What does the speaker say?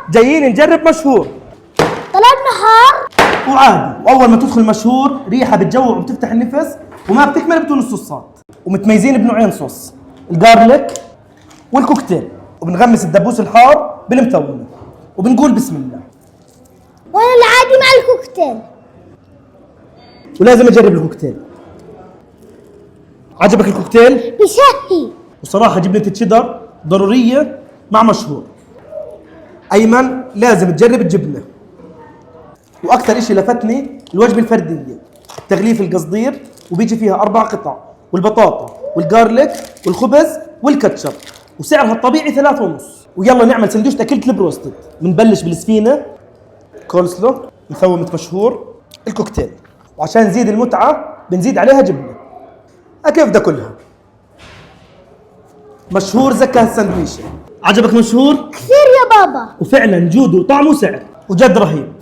جايين نجرب مشهور. طلبنا حار وعادي، واول ما تدخل مشهور ريحه بتجوع وبتفتح النفس وما بتكمل بدون الصوصات. ومتميزين بنوعين صوص، الجارليك والكوكتيل. وبنغمس الدبوس الحار بالمتونه وبنقول بسم الله. وانا العادي مع الكوكتيل. ولازم اجرب الكوكتيل. عجبك الكوكتيل؟ بشهي. وصراحه جبنه التشيدر ضروريه مع مشهور. ايمن لازم تجرب الجبنه. واكثر اشي لفتني الوجبه الفرديه، تغليف القصدير وبيجي فيها 4 قطع، والبطاطا والجارليك والخبز والكاتشب، وسعرها الطبيعي 3.5. ويلا نعمل سندويشة اكلة البروستد. بنبلش بالسفينه كولسلو، مثومة مشهور، الكوكتيل، وعشان نزيد المتعه بنزيد عليها جبنه. كيف بدي اكلها؟ مشهور زكى السندويشه. عجبك مشهور؟ كثير يا بابا. وفعلا جوده وطعمه وسعر وجد رهيب.